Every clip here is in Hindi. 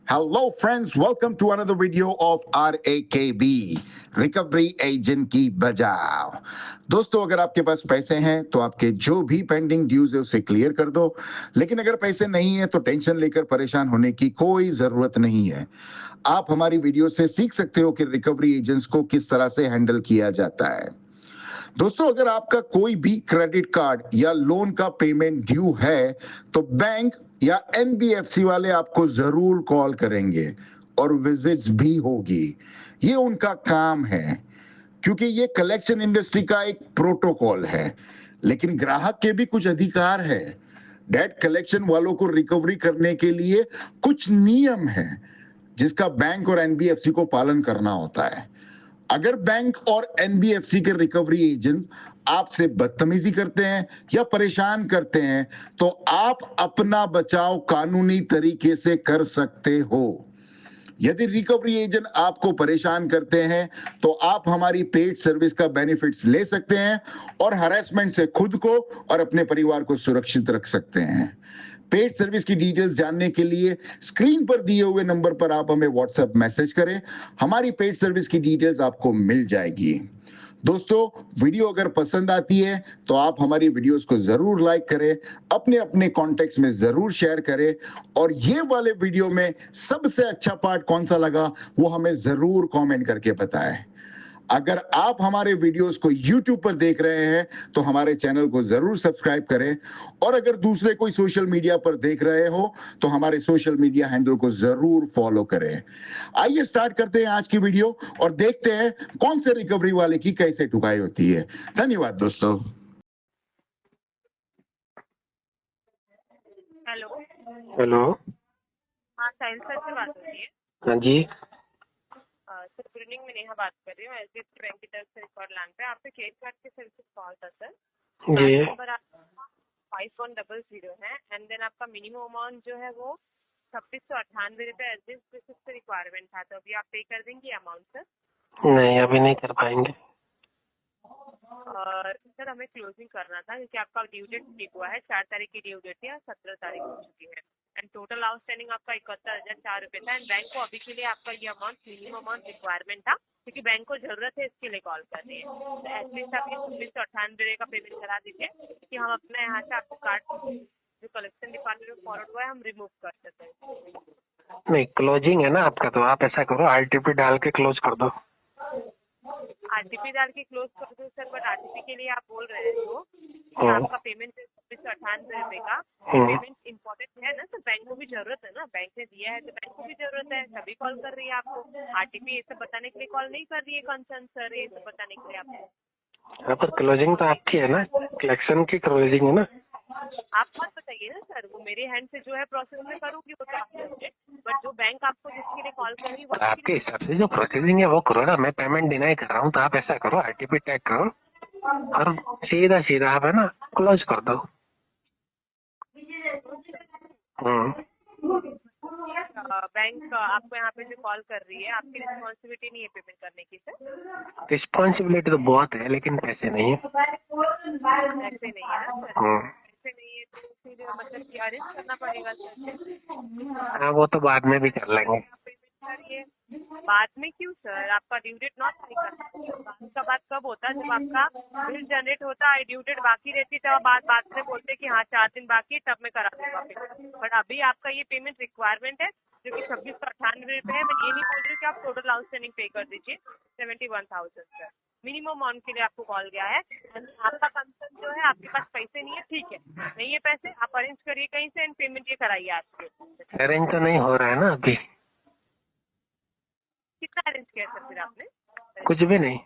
Hello, friends. Welcome to another video of RAKB recovery agent की बजाओ। दोस्तों, अगर आपके पास पैसे हैं तो आपके जो भी पेंडिंग ड्यूज है उसे क्लियर कर दो, लेकिन अगर पैसे नहीं है तो टेंशन लेकर परेशान होने की कोई जरूरत नहीं है। आप हमारी वीडियो से सीख सकते हो कि रिकवरी एजेंट्स को किस तरह से हैंडल किया जाता है। दोस्तों, अगर आपका कोई भी क्रेडिट कार्ड या लोन का पेमेंट ड्यू है तो बैंक या एनबीएफसी वाले आपको जरूर कॉल करेंगे और विजिट्स भी होगी। ये उनका काम है, क्योंकि ये कलेक्शन इंडस्ट्री का एक प्रोटोकॉल है। लेकिन ग्राहक के भी कुछ अधिकार है। डेट कलेक्शन वालों को रिकवरी करने के लिए कुछ नियम है जिसका बैंक और एनबीएफसी को पालन करना होता है। अगर बैंक और एनबीएफसी के रिकवरी एजेंट आपसे बदतमीजी करते हैं या परेशान करते हैं तो आप अपना बचाव कानूनी तरीके से कर सकते हो। यदि रिकवरी एजेंट आपको परेशान करते हैं तो आप हमारी पेड सर्विस का बेनिफिट्स ले सकते हैं और हरासमेंट से खुद को और अपने परिवार को सुरक्षित रख सकते हैं। पेड सर्विस की डिटेल्स जानने के लिए स्क्रीन पर दिए हुए नंबर पर आप हमें व्हाट्सएप मैसेज करें। हमारी पेड सर्विस की डिटेल्स आपको मिल जाएगी। दोस्तों, वीडियो अगर पसंद आती है तो आप हमारी वीडियोस को जरूर लाइक करें, अपने अपने कॉन्टेक्ट्स में जरूर शेयर करें और ये वाले वीडियो में सबसे अच्छा पार्ट कौन सा लगा वो हमें जरूर कमेंट करके बताएं। अगर आप हमारे वीडियोस को YouTube पर देख रहे हैं तो हमारे चैनल को जरूर सब्सक्राइब करें और अगर दूसरे कोई सोशल मीडिया पर देख रहे हो तो हमारे सोशल मीडिया हैंडल को जरूर फॉलो करें। आइए स्टार्ट करते हैं आज की वीडियो और देखते हैं कौन से रिकवरी वाले की कैसे ठुकाई होती है। धन्यवाद दोस्तों। हेलो। हेलो। हाँ, साहिल सर से बात हो रही है। हाँ जी। सर, गुड इवनिंग, मैं नेहा बात कर रही हूँ एचडीएफसी बैंक की तरफ से रिकॉर्ड लैंड पे आपके क्रेडिट कार्ड के सर्विस कॉल था सर। जी। कार्ड नंबर आपका 5100 है एंड देन आपका मिनिमम अमाउंट जो है वो 2698 रुपये एच बेसिस पे रिक्वायरमेंट था, तो अभी आप पे कर देंगे अमाउंट सर? नहीं, अभी नहीं कर पाएंगे। और सर, हमें क्लोजिंग करना था क्योंकि आपका ड्यू डेट लिखा हुआ है 4 तारीख की ड्यू डेट थी और 17 तारीख हो चुकी है एंड टोटल आउटस्टैंडिंग आपका 71,004 रुपये था एंड बैंक को अभी के लिए आपका ये अमाउंट मिनिमम अमाउंट रिक्वायरमेंट था क्योंकि बैंक को जरूरत है, इसके लिए कॉल कर रही है। तो एटलीस्ट आप ये 2698 का पेमेंट करा दीजिए कि हम अपने यहाँ से आपको कार्ड जो कलेक्शन डिपार्टमेंट में फॉरवर्ड हुआ है हम रिमूव कर सकें। नहीं, क्लोजिंग है ना आपका, तो आप ऐसा करो आरटीपी डाल के क्लोज कर दो। आरटीपी डाल के क्लोज कर दो सर, बट आरटीपी के लिए आप बोल रहे हो कि आपका पेमेंट 2698 रुपये का पेमेंट इम्पोर्टेंट है ना सर, बैंक को भी जरूरत है ना, बैंक ने दिया है तो बैंक को भी जरूरत है, तभी कॉल कर रही है आपको। आरटीपी ये सब बताने के लिए कॉल नहीं कर रही है कंसर्न सर, ये सब बताने के लिए आपको। हाँ, पर क्लोजिंग तो आपकी है ना, कलेक्शन की क्लोजिंग है ना। आप मत बताइए ना सर, वो मेरे हैंड से जो है प्रोसेस में करूँगी वो तो आपने, बट जो बैंक आपको जिसके लिए कॉल कर रही है वो आपके हिसाब से जो प्रोसेसिंग है वो करो ना, मैं पेमेंट डिनाई कर रहा हूँ तो आप ऐसा करो आरटीपी टैग करो और सीधा सीधा आप है ना क्लोज कर दो। बैंक आपको यहाँ पे जो कॉल कर रही है आपकी रिस्पॉन्सिबिलिटी नहीं है पेमेंट करने की सर? रिस्पॉन्सिबिलिटी तो बहुत है लेकिन पैसे नहीं है। ऐसे नहीं है ना सर, ऐसे नहीं है तो फिर मतलब कि अरेंज करना पड़ेगा सर। हाँ, वो तो बाद में भी कर लेंगे। पेमेंट करिए बाद में। क्यों सर, आपका ड्यू डेट नॉट बाद का बात कब होता है? जब आपका बिल जनरेट होता है, ड्यू डेट बाकी रहती है तब बाद में बोलते कि हाँ 4 दिन बाकी है तब मैं करा दूंगा पेमेंट, बट अभी आपका ये पेमेंट रिक्वायरमेंट है जो कि 2698 रुपये है। मैं ये नहीं बोल रही हूँ कि आप टोटल आउटस्टैंडिंग पे कर दीजिए 71,000 सर। मिनिमम अमाउंट के लिए आपको कॉल गया है। आपका कंसर्न जो है आपके पास पैसे नहीं है, ठीक है, नहीं है पैसे, आप अरेंज करिए कहीं से एंड पेमेंट ये कराइए आपके। अरेंज तो नहीं हो रहा है ना अभी। कितना अरेंज किया सर फिर आपने? कुछ भी नहीं।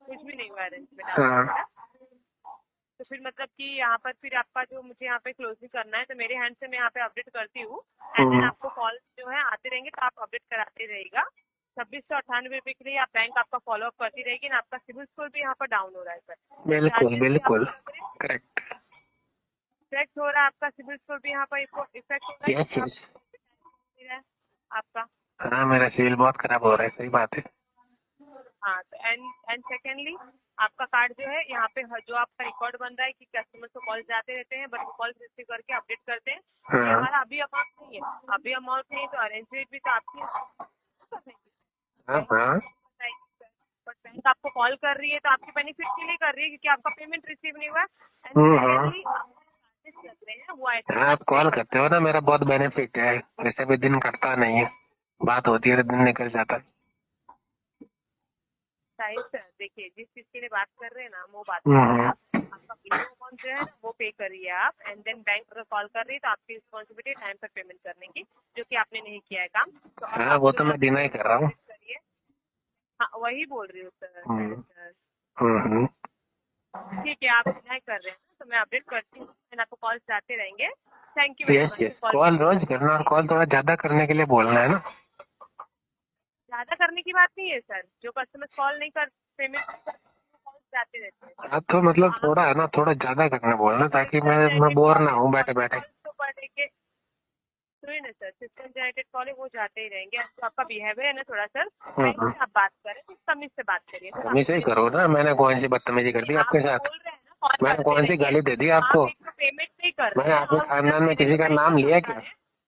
कुछ भी नहीं हुआ अरेंजमेंट हाँ। आपका? तो फिर मतलब कि यहाँ पर फिर आपका जो मुझे यहाँ पे क्लोजिंग करना है तो मेरे हैंड से मैं यहाँ पे अपडेट करती हूँ एंड देन आपको कॉल जो है आते रहेंगे तो आप अपडेट कराते रहेगा। 2698 रुपये के लिए आप बैंक आपका फॉलो अप करती रहेगी ना, आपका सिविल स्कोर भी यहाँ पर डाउन हो रहा है सर। बिल्कुल बिल्कुल करेक्ट। इफेक्ट हो रहा है आपका सिविल स्कोर भी यहाँ पर इफेक्ट हो रहा है आपका। हाँ, मेरा सिविल बहुत खराब हो रहा है, सही बात है। हाँ तो एंड सेकेंडली आपका कार्ड जो है यहाँ पे जो आपका रिकॉर्ड बन रहा है कि कस्टमर को कॉल जाते रहते हैं बट वो कॉल रिसीव करके अपडेट करते हैं। ये हाँ हमारा अभी अमाउंट नहीं है, अभी अमाउंट नहीं है तो अरेंज रेट भी तो आपकी हाँ हाँ बट बैंक आपको कॉल कर रही है तो आपके बेनिफिट के लिए कर रही है क्योंकि आपका पेमेंट रिसीव नहीं हुआ एंड हाँ सेकेंडली लग रहे हैं वो हाँ, आप कॉल करते हो ना, मेरा बहुत बेनिफिट है। वैसे भी दिन कटता नहीं है, बात होती है तो दिन निकल जाता है। साहिल सर देखिए जिस चीज के लिए बात कर रहे हैं ना वो बात हम्म। आपका अमाउंट जो है वो पे करिए आप एंड देन बैंक अगर कॉल कर रही है तो आपकी रिस्पॉन्सिबिलिटी टाइम पर पेमेंट करने की, जो कि आपने नहीं किया है काम तो अब हाँ आप वो जो तो है मैं डिनाई कर रहा हूँ। करिए। हाँ वही बोल रही हूँ सर। हम्म। सर हम्म। ठीक है आप डिनाई कर रहे हैं तो मैं अपडेट करती हूँ एंड आपको कॉल आते रहेंगे। Thank you very yes much yes, call रोज करना और कॉल थोड़ा ज्यादा करने के लिए बोलना है ना। ज्यादा करने की बात नहीं है सर, जो कस्टमर कॉल नहीं कर पेमेंट कॉल जाते रहते हैं। आप तो मतलब थोड़ा है ना, थोड़ा ज्यादा करना बोलना ताकि मैं बोर ना हूँ बैठे बैठे। तो पर डे के सुनिए ना सर, सिस्टम जनरेटेड कॉल है वो जाते ही रहेंगे। तो आपका बिहेवियर है ना थोड़ा सर बैंक से आप बात करें तो तमीज से बात करिए। तमीज से ही करो ना, मैंने कौन सी बदतमीजी कर दी आपके साथ? बोल रहे हैं ना कॉल मैंने कौन सी गाली दे दी आपको? पेमेंट नहीं कर रहे मैंने आपके खानदान में किसी का नाम लिया क्या?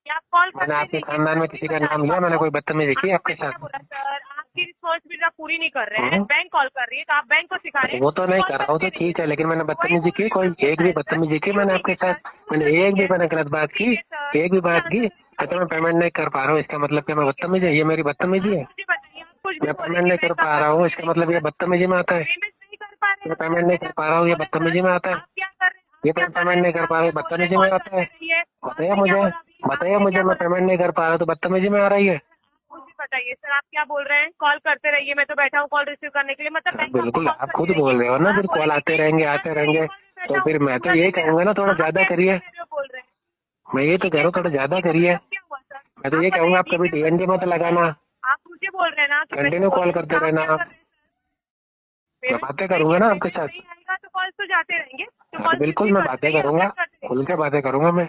आप कॉल मैंने आपके खानदान में किसी का नाम लिया? मैंने कोई बदतमीजी की आपके साथ? बोला सर आपकी रिस्पॉन्सिबिलिटी आप पूरी नहीं कर रहे हैं, बैंक कॉल कर रही है तो आप बैंक को सिखा रहे हैं। वो तो नहीं कर रहा हूँ तो ठीक है, लेकिन मैंने बदतमीजी की? कोई एक भी बदतमीजी की मैंने आपके साथ? मैंने एक भी मैंने गलत बात की? एक भी बात की? अच्छा मैं पेमेंट नहीं कर पा रहा हूँ इसका मतलब क्या मैं बदतमीजी है? ये मेरी बदतमीजी है? मैं पेमेंट नहीं कर पा रहा हूँ इसका मतलब ये बदतमीजी में आता है? मैं पेमेंट नहीं कर पा रहा हूँ ये बदतमीजी में आता है? ये पेमेंट नहीं कर पा रहा हूँ बदतमीजी में आता है? बताइए मुझे मैं पेमेंट नहीं कर पा रहा हूँ तो बदतमीजी में आ रही है? मुझे बताइए सर आप क्या बोल रहे हैं? कॉल करते रहिए, मैं तो बैठा हूँ कॉल रिसीव करने के लिए। मतलब बिल्कुल आप खुद बोल रहे हो ना, फिर कॉल आते रहेंगे तो फिर मैं तो यही कहूँगा ना थोड़ा ज्यादा करिए। बोल रहे हैं मैं ये तो कह रहा हूँ थोड़ा ज्यादा करिए। मैं तो ये कहूँगा आप कभी डीएनडी मत लगाना, आप मुझे बोल रहे हैं ना कंटिन्यू कॉल करते रहना आप। मैं बातें करूंगा ना आपके साथ। आएगा तो कॉल तो जाते रहेंगे तो बिल्कुल मैं बातें करूंगा, खुल के बातें करूंगा मैं।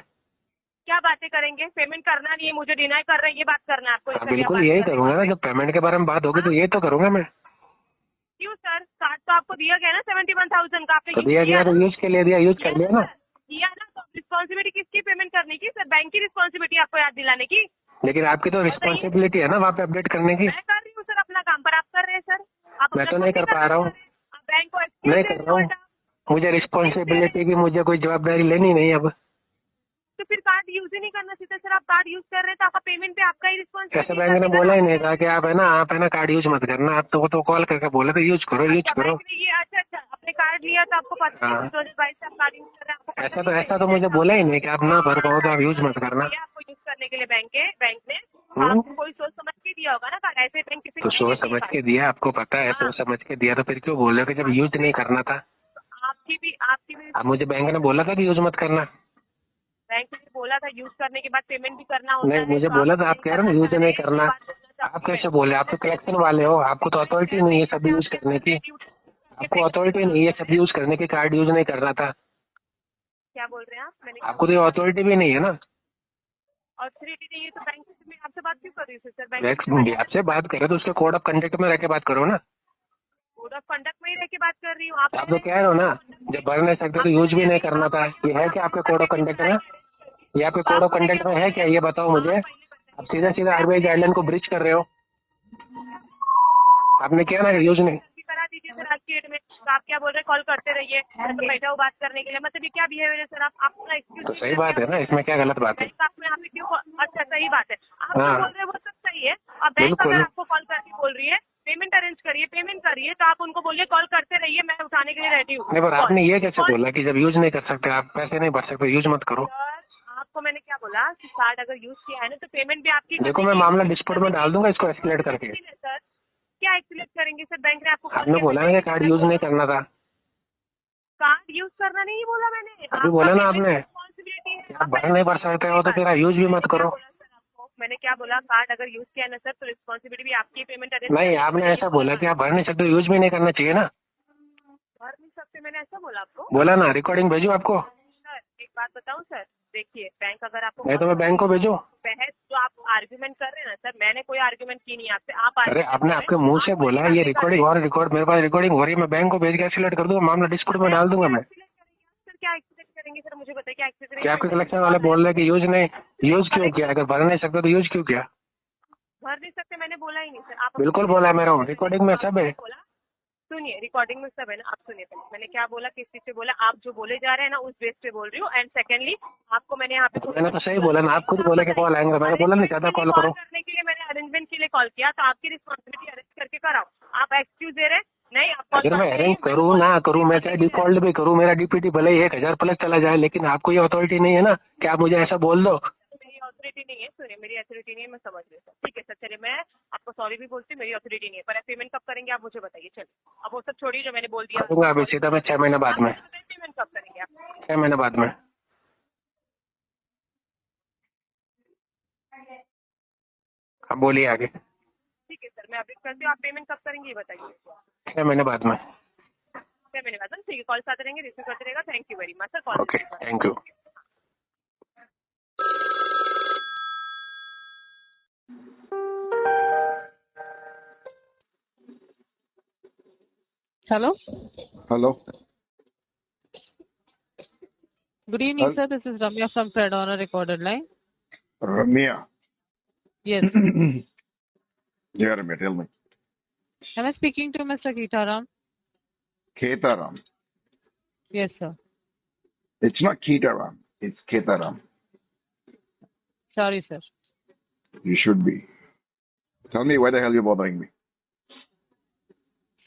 क्या बातें करेंगे? पेमेंट करना नहीं है, मुझे डिनाई कर रहे हैं, ये बात करना है आपको। बिल्कुल यही करूंगा ना, जब पेमेंट के बारे में बात होगी तो यही तो करूंगा मैं। क्यों सर? कार्ड तो आपको दिया गया ना 71,000 का, आपने दिया गया तो यूज के लिए दिया, यूज कर लिया ना। दिया ना, तो रिस्पॉन्सिबिलिटी किसकी पेमेंट करने की सर? बैंक की रिस्पॉन्सिबिलिटी आपको याद दिलाने की। लेकिन आपकी तो रिस्पॉन्सिबिलिटी है ना वहाँ पे अपडेट करने की। मैं कर रही हूँ सर अपना काम, पर आप कर रहे हैं सर। आप मैं तो नहीं कर पा रहा हूँ, बैंक को नहीं कर रहा हूँ। मुझे रिस्पॉन्सिबिलिटी की मुझे कोई जवाबदारी लेनी नहीं अब। तो फिर कार्ड यूज ही नहीं करना चाहिए सर। आप कार्ड यूज कर रहे हैं तो आपका पेमेंट पे आपका ही कैसे रिस्पॉन्सिबिलिटी। बैंक ने बोला ही नहीं था कि आप है ना कार्ड यूज मत करना। आप तो कॉल करके बोले तो यूज करो यूज करो। ये अच्छा आपने कार्ड लिया तो आपको पता है 2022 से आप कार्ड यूज कर रहे हैं। ऐसा तो मुझे बोला ही नहीं कि आप ना भर पाओ तो आप यूज मत करना। आपको यूज करने के लिए बैंक ने आपको कोई सोच समझ के दिया होगा ना कार्ड। ऐसे बैंक किसी तो सोच समझ के दिया, आपको पता है सोच समझ के दिया, तो फिर क्यों बोल रहे हो कि जब यूज नहीं करना था? आपकी भी अब मुझे बैंक ने बोला था कि यूज मत करना। बैंक ने बोला था यूज करने के बाद पेमेंट भी करना होता नहीं है। मुझे बोला था, आप कह रहे हो यूज नहीं करना। आप कैसे बोले? आप तो कलेक्शन वाले हो, आपको तो अथॉरिटी नहीं है सब यूज करने की। आपको अथॉरिटी नहीं है सब यूज करने की, कार्ड यूज नहीं करना था। क्या बोल रहे हैं आप? मैंने आपको तो अथॉरिटी भी नहीं है ना। अथॉरिटी नहीं है तो बैंक से मैं आपसे बात क्यों कर रही हूँ सर? बैंक आपसे बात करे तो उसके कोड ऑफ कंडक्ट में रह के बात करो ना। कोड ऑफ कंडक्ट में ही रह के बात कर रही हूँ। आप तो कह रहे हो ना जब भर नहीं सकते तो यूज भी नहीं करना था। ये है क्या आपके कोड ऑफ कंडक्ट में? ये आपके कोड ऑफ कंडक्ट में है क्या? ये बताओ मुझे। आप सीधा सीधा आरबीआई गाइडलाइन को ब्रीच कर रहे हो। आपने किया ना यूज नहीं करा दीजिए सर आज की डेट में। तो आप क्या बोल रहे हैं? कॉल करते रहिए, मैं तो बैठा हूँ बात करने के लिए। मतलब ये क्या बिहेवियर है सर? आप अपना एक्सक्यूज तो सही बात है ना, इसमें क्या गलत बात है? आप यहाँ पे क्यों? अच्छा सही बात है, आप जो बोल रहे हैं वो सब सही है। अब बैंक अगर आपको कॉल करके बोल रही है पेमेंट अरेंज करिए, पेमेंट करिए, तो आप उनको बोलिए कॉल करते रहिए, मैं उठाने के लिए रेडी हूँ। नहीं पर आपने ये कैसे बोला कि जब यूज नहीं कर सकते आप पैसे नहीं भर सकते यूज मत करो? आपको मैंने क्या बोला कि कार्ड अगर यूज किया है ना तो पेमेंट भी आपकी। देखो मैं मामला डिस्प्यूट में डाल दूंगा इसको एस्केलेट करके। सर क्या एक्सलेट करेंगे सर? बैंक ने आपको आपने बोला ना कि कार्ड यूज नहीं करना था। कार्ड यूज करना नहीं बोला मैंने, अभी बोला ना आपने रिस्पॉन्सिबिलिटी है। आप भर नहीं भर सकते हो तो फिर यूज भी मत करो। मैंने क्या बोला? कार्ड अगर यूज किया ना सर तो रिस्पॉन्सिबिलिटी भी आपकी। पेमेंट अरेंज नहीं आपने ऐसा बोला कि आप भर नहीं सकते, यूज भी नहीं करना चाहिए ना। भर नहीं सकते मैंने ऐसा बोला आपको? बोला ना, रिकॉर्डिंग भेजू आपको। सर एक बात बताऊं सर, देखिए बैंक अगर आपको नहीं तो मैं बैंक को भेजू। बहस जो आप आर्ग्यूमेंट कर रहे हैं ना सर, मैंने कोई आर्ग्यूमेंट की नहीं आपसे, आप अरे argument आपने कर रहे आपके हैं, मुंह से आप बोला कोई ये बातें कर रहे रिकॉर्डिंग और रिकॉर्ड मेरे पास रिकॉर्डिंग हो रही है, मैं बैंक को भेज के एक्सीलेट कर दूंगा, मामला डिस्प्यूट में डाल दूंगा मैं। सर क्या एक्सीडेंट करेंगे सर, मुझे बताइए क्या एक्सीडेंट क्या आपके कलेक्शन वाले बोल रहे हैं कि यूज क्यों किया, अगर भर नहीं सकते तो यूज क्यों किया? भर नहीं सकते, मैंने बोला ही नहीं सर। आप बिल्कुल बोला है मेरा, रिकॉर्डिंग में सब है। बोला, सुनिए रिकॉर्डिंग में सब है ना, आप सुनिए पहले मैंने क्या बोला, किस चीज से बोला, आप जो बोले जा रहे हैं ना उस बेस पे बोल रही हूँ। एंड सेकेंडली आपको मैंने यहाँ पे मैंने तो सही बोला ना, आप खुद बोले कि कॉल आएंगे, मैंने बोला नहीं चाहता कॉल करो। करने के लिए मैंने अरेंजमेंट के लिए कॉल किया, तो आपकी रिस्पॉन्सिबिलिटी अरेंज करके कराओ। आप एक्सक्यूज दे रहे नहीं, आप अगर मैं अरेंज करूँ ना करूँ, मैं चाहे डिफॉल्ट भी करूँ, मेरा डीपीटी भले ही 1000 प्लस चला जाए, लेकिन आपको ये अथॉरिटी नहीं है ना कि आप मुझे ऐसा बोल दो। मेरी अथॉरिटी नहीं है, सुनिए मेरी अथॉरिटी नहीं है, मैं समझ रही हूँ। ठीक है सर, चलिए मैं आपको सॉरी भी बोलती हूँ, मेरी अथॉरिटी नहीं है, पर पेमेंट कब करेंगे आप मुझे बताइए। चलिए अब वो सब छोड़िए जो मैंने बोल दिया। करूंगा अभी सीधा मैं 6 महीने बाद में। पेमेंट कब करेंगे आप? 6 महीने बाद में। अब बोलिए आगे। ठीक है सर, मैं अपडेट करती हूँ, आप पेमेंट कब करेंगे ये बताइए। 6 महीने बाद में। 6 महीने बाद, ठीक है, कॉल आते रहेंगे, रिसीव करते रहेगा। Thank you very much sir, call. Okay, thank you. Hello. Hello. Good evening, Hello. sir. This is Ramya from Fed on a recorded line. Ramya. Yes. Yeah, Ramya, tell me. Am I speaking to Mr. Geetaram? Ketaram. Yes, sir. It's not Ketaram. It's Ketaram. Sorry, sir. You should be. Tell me why the hell you're bothering me.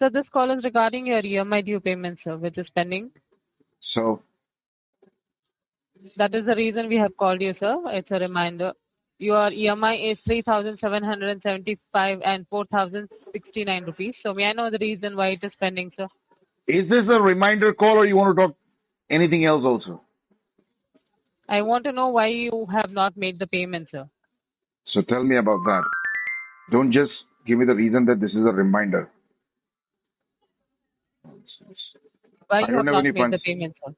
Sir, this call is regarding your EMI due payment, sir, which is pending. So, That is the reason we have called you, sir. It's a reminder. Your EMI is 3,775 and 4,069 rupees. So may I know the reason why it is pending, sir? is this a reminder call or you want to talk anything else also? I want to know why you have not made the payment, sir. So tell me about that. Don't just give me the reason that this is a reminder. Why I you don't have have not any made funds. the payment, sir?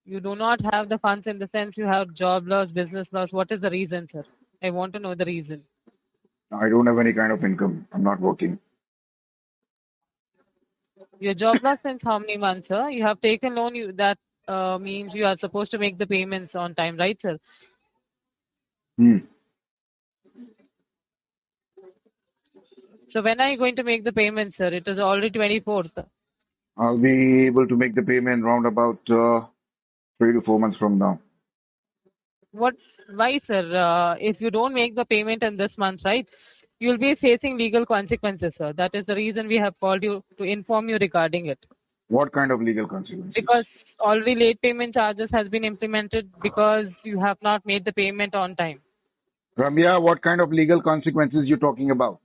You do not have the funds in the sense you have job loss, business loss. What is the reason, sir? I want to know the reason. I don't have any kind of income. I'm not working. Your job loss since how many months, sir? You have taken loan. That means you are supposed to make the payments on time, right, sir? So when are you going to make the payment, sir? It is already 24th. I'll be able to make the payment round about 3 to 4 months from now. What? Why, sir? If you don't make the payment in this month, right, you will be facing legal consequences, sir. That is the reason we have called you to inform you regarding it. What kind of legal consequences? Because already late payment charges has been implemented because you have not made the payment on time. Ramya, what kind of legal consequences you talking about?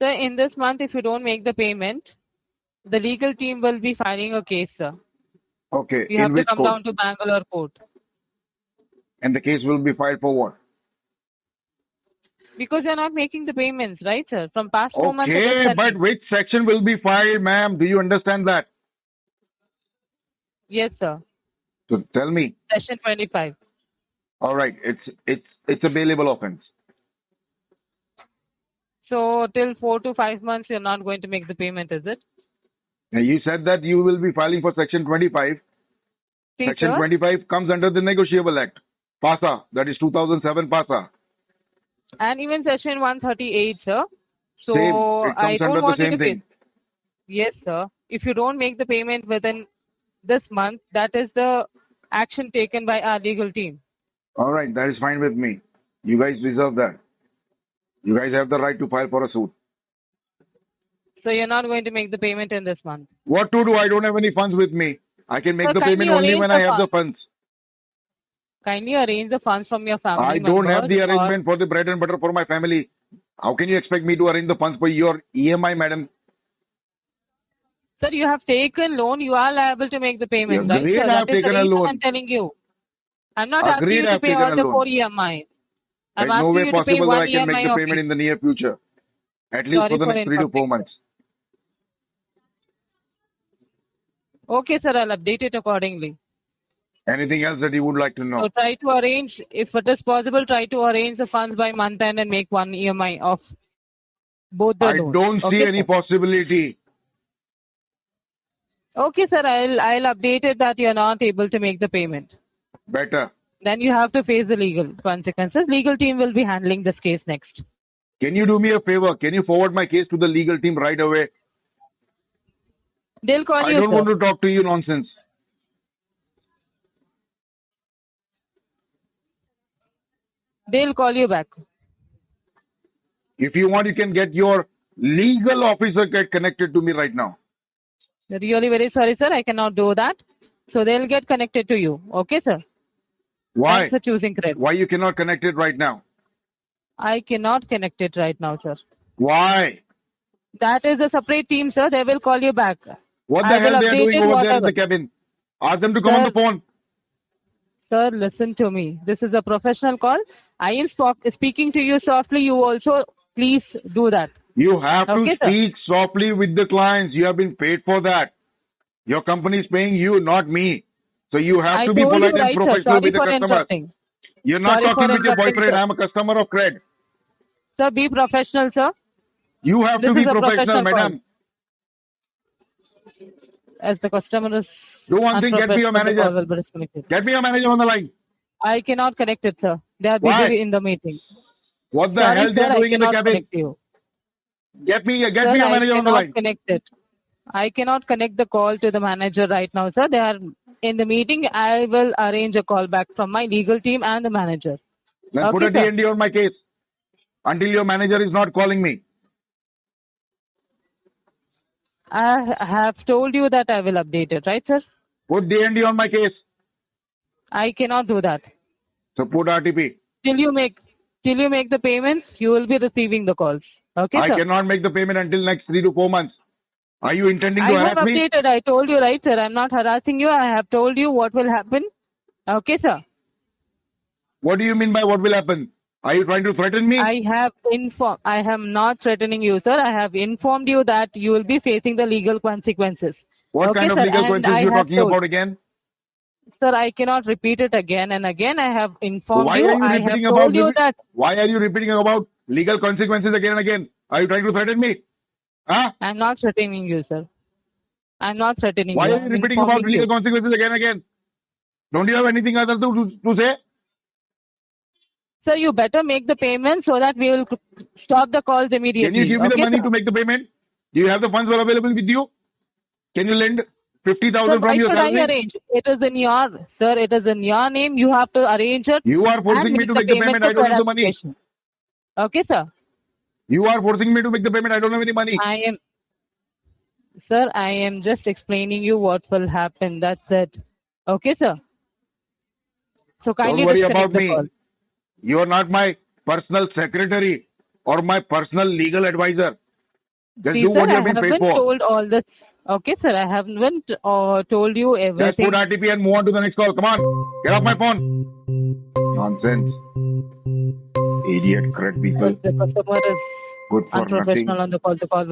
So in this month, if you don't make the payment, the legal team will be filing a case, sir. Okay, You have in to which come court? down to Bangalore court. And the case will be filed for what? Because you're not making the payments, right, sir? From past 4 months. Okay, but which section will be filed, ma'am? Do you understand that? Yes, sir. So tell me. Section 25. All right, it's a bailable offense. So till 4 to 5 months, you're not going to make the payment, is it? Now you said that you will be filing for Section 25. See, Section sir? 25 comes under the Negotiable Act. PASA, that is 2007 PASA. And even Section 138, sir. So Same. It I comes don't under the want you same to pay. thing. Yes, sir. If you don't make the payment within this month, that is the action taken by our legal team. All right, that is fine with me. You guys deserve that. You guys have the right to file for a suit. So you're not going to make the payment in this month. What to do? I don't have any funds with me. I can make Sir, the kindly payment only arrange when the I have the funds. Kindly arrange the funds from your family I don't have the members or- arrangement for the bread and butter for my family. How can you expect me to arrange the funds for your EMI, madam? Sir, you have taken loan. You are liable to make the payment, Yeah, right, agreed, sir? I have That is the taken a reason loan. I'm telling you. I'm not asking Agreed, you I to have pay taken all a the loan. 4 EMI. I'm There's no asking way you to pay possible that one I can make EMI the of payment it. in the near future. At least Sorry for the for next 3 to 4 interrupting, months. Okay, sir, I'll update it accordingly. Anything else that you would like to know? So try to arrange, if it is possible, try to arrange the funds by month end and make one EMI of both the I loans. don't see Okay, any sir? possibility. Okay, sir. I'll update it that you're not able to make the payment. Better. Then you have to face the legal consequences. Legal team will be handling this case next. Can you do me a favor? Can you forward my case to the legal team right away? They'll call I you, don't sir. want to talk to you nonsense. They'll call you back. If you want, you can get your legal officer get connected to me right now. Really very sorry, sir. I cannot do that. So they'll get connected to you. Okay, sir? Why? Thanks for choosing credit. Why you cannot connect it right now? I cannot connect it right now, sir. Why? That is a separate team, sir. They will call you back. What I the hell will they are update doing it, over there in whatever. the cabin? Ask them to come on the Sir. phone. Sir, listen to me. This is a professional call. I am speaking to you softly. You also please do that. You have to Okay, sir. speak softly with the clients. You have been paid for that. Your company is paying you, not me. So you have I to be told polite you and right, sir. professional Sorry with the for customer. interrupting. You're not Sorry talking for with your interrupting, boyfriend. sir. I'm a customer of cred. Sir, be professional, sir. You have This to be is a professional, professional madam. As the customer is Do one thing, get me your unprofessional, the call manager. will be disconnected. Get me your manager on the line. I cannot connect it, sir. They are Why? busy in the meeting. What the Sorry, hell sir, they're I doing in the cannot cabin? connect you. Get me your Sir, manager I on the cannot line. connect it. I cannot connect the call to the manager right now, sir. They are in the meeting. I will arrange a call back from my legal team and the manager. Then put a Okay, sir. DND on my case until your manager is not calling me. I have told you that I will update it, right, sir? Put DND on my case. I cannot do that. So put RTP. Till you make the payments, you will be receiving the calls. Okay, I sir? cannot make the payment until next 3 to 4 months. Are you intending to I have harass me? updated. I told you, right, sir? I'm not harassing you. I have told you what will happen. Okay, sir? What do you mean by what will happen? Are you trying to threaten me? I am not threatening you, sir. I have informed you that you will be facing the legal consequences. What Okay, kind of sir, legal and consequences I you're have talking told- about again? Sir, I cannot repeat it again and again. I have informed Why you. are you I have repeating told about you that Why are you repeating about legal consequences again and again? Are you trying to threaten me? Huh? I'm not threatening you, sir. I'm not threatening Why you. are you I'm repeating about informing legal you. consequences again and again? Don't you have anything other to say? Sir, you better make the payment so that we will stop the calls immediately. Can you give me the Okay, money sir? to make the payment? Do you have the funds available with you? Can you lend 50,000 Sir, why from your should I salary? arrange? It is in your name. You have to arrange it. You are forcing and me to make the payment. I don't have the money. clarification. Okay, sir. You are forcing me to make the payment. I don't have any money. I am just explaining you what will happen. That's it. Okay, sir. So kindly Don't worry disconnect about the me. call. You are not my personal secretary or my personal legal advisor. Just See, do sir, what you I have been paid haven't for. told all this. Okay, sir. I haven't told you Just everything. put RTP and move on to the next call. Come on. Get off my phone. Nonsense. Idiot, crud people. The customer is Good for nothing. unprofessional on the call. The call will